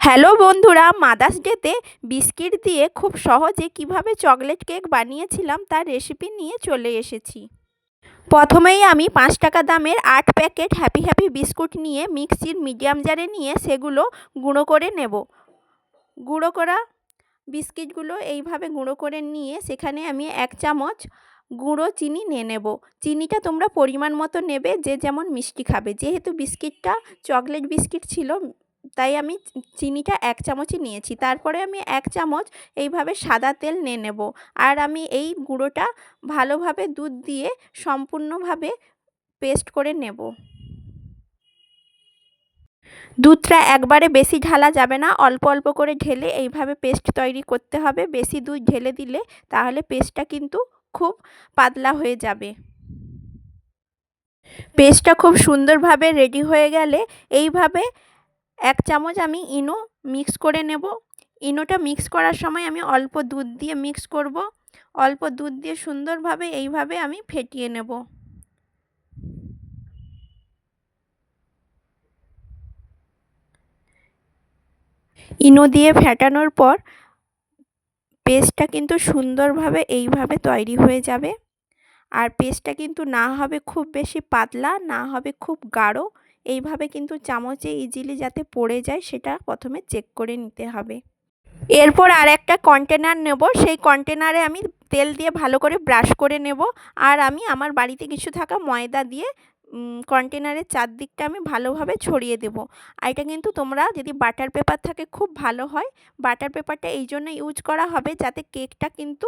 Hello বন্ধুরা, mother's ডেতে biscuit দিয়ে খুব সহজে কিভাবে চকলেট কেক বানিয়েছিলাম তার রেসিপি নিয়ে চলে এসেছি। প্রথমেই আমি 5 টাকা দামের 8 প্যাকেট হ্যাপি হ্যাপি বিস্কুট নিয়ে মিক্সির মিডিয়াম জারে নিয়ে সেগুলো গুঁড়ো করে নেব। গুঁড়ো করা বিস্কিটগুলো এইভাবে গুঁড়ো করে নিয়ে সেখানে আমি 1 চামচ গুঁড়ো চিনি নিয়ে নেব। চিনিটা তোমরা পরিমাণ মতো নেবে, যে যেমন মিষ্টি খাবে। যেহেতু বিস্কিটটা চকলেট বিস্কিট ছিল, তাই আমি চিনিটা 1 চামচই নিয়েছি। তারপরে আমি 1 চামচ এইভাবে সাদা তেল নিয়ে নেব। আর আমি এই গুঁড়োটা ভালোভাবে দুধ দিয়ে সম্পূর্ণভাবে পেস্ট করে নেব। দুধটা একবারে বেশি ঢালা যাবে না, অল্প অল্প করে ঢেলে এইভাবে পেস্ট তৈরি করতে হবে। বেশি দুধ ঢেলে দিলে তাহলে পেস্টটা কিন্তু খুব পাতলা হয়ে যাবে। পেস্টটা খুব সুন্দরভাবে রেডি হয়ে গেলে এইভাবে 1 চামচ আমি ইনো মিক্স করে নেব। ইনোটা মিক্স করার সময় আমি অল্প দুধ দিয়ে মিক্স করব। অল্প দুধ দিয়ে সুন্দরভাবে এইভাবে আমি ফেটিয়ে নেব। ইনো দিয়ে ফেটানোর পর পেস্টটা কিন্তু সুন্দরভাবে এইভাবে তৈরি হয়ে যাবে। আর পেস্টটা কিন্তু না হবে খুব বেশি পাতলা, না হবে খুব গাঢ়। এইভাবে কিন্তু চামচে ইজিলি যাতে পড়ে যায় সেটা প্রথমে চেক করে নিতে হবে। এরপর আর একটা কন্টেনার নেব। সেই কন্টেনারে আমি তেল দিয়ে ভালো করে ব্রাশ করে নেব। আর আমি আমার বাড়িতে কিছু থাকা ময়দা দিয়ে কন্টেনারের চারদিকটা আমি ভালোভাবে ছড়িয়ে দেব। আর এটা কিন্তু তোমরা যদি বাটার পেপার থাকে খুব ভালো হয়। বাটার পেপারটা এই জন্য ইউজ করা হবে যাতে কেকটা কিন্তু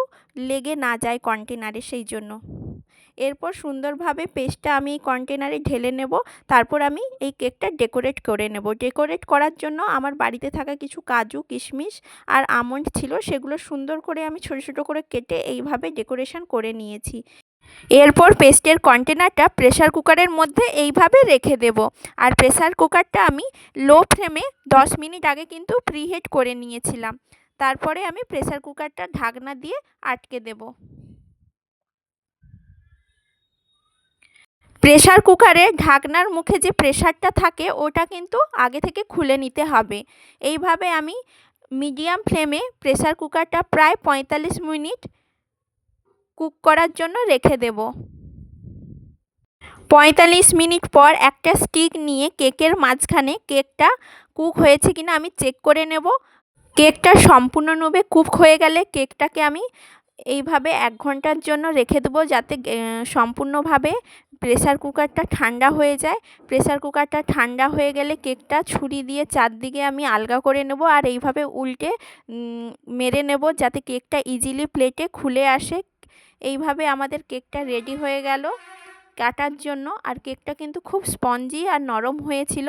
লেগে না যায় কন্টেনারে, সেই জন্য। এরপর সুন্দরভাবে পেস্টটা আমি এই কন্টেনারে ঢেলে নেব। তারপর আমি এই কেকটা ডেকোরেট করে নেব। ডেকোরেট করার জন্য আমার বাড়িতে থাকা কিছু কাজু, কিশমিশ আর আমন্ড ছিল, সেগুলো সুন্দর করে আমি ছোটো ছোটো করে কেটে এইভাবে ডেকোরেশন করে নিয়েছি। এরপর পেস্টের কন্টেনারটা প্রেসার কুকারের মধ্যে এইভাবে রেখে দেব। আর প্রেসার কুকারটা আমি লো ফ্লেমে 10 মিনিট আগে কিন্তু প্রিহিট করে নিয়েছিলাম। তারপরে আমি প্রেসার কুকারটা ঢাকনা দিয়ে আটকে দেব। প্রেসার কুকারে ঢাকনার মুখে যে প্রেসারটা থাকে ওটা কিন্তু আগে থেকে খুলে নিতে হবে। এইভাবে আমি মিডিয়াম ফ্লেমে প্রেসার কুকারটা প্রায় 45 মিনিট কুক করার জন্য রেখে দেব। 45 মিনিট পর একটা স্টিক নিয়ে কেকের মাঝখানে কেকটা কুক হয়েছে কিনা আমি চেক করে নেব। কেকটা সম্পূর্ণরূপে কুক হয়ে গেলে কেকটাকে আমি এইভাবে 1 ঘন্টার জন্য রেখে দেবো, যাতে সম্পূর্ণভাবে প্রেসার কুকারটা ঠান্ডা হয়ে যায়। প্রেসার কুকারটা ঠান্ডা হয়ে গেলে কেকটা ছুরি দিয়ে চারদিকে আমি আলগা করে নেব। আর এইভাবে উল্টে মেরে নেব যাতে কেকটা ইজিলি প্লেটে খুলে আসে। এইভাবে আমাদের কেকটা রেডি হয়ে গেল কাটার জন্য। আর কেকটা কিন্তু খুব স্পঞ্জি আর নরম হয়েছিল।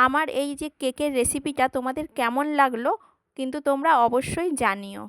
আমার এই যে কেকের রেসিপিটা তোমাদের কেমন লাগলো কিন্তু তোমরা অবশ্যই জানিও।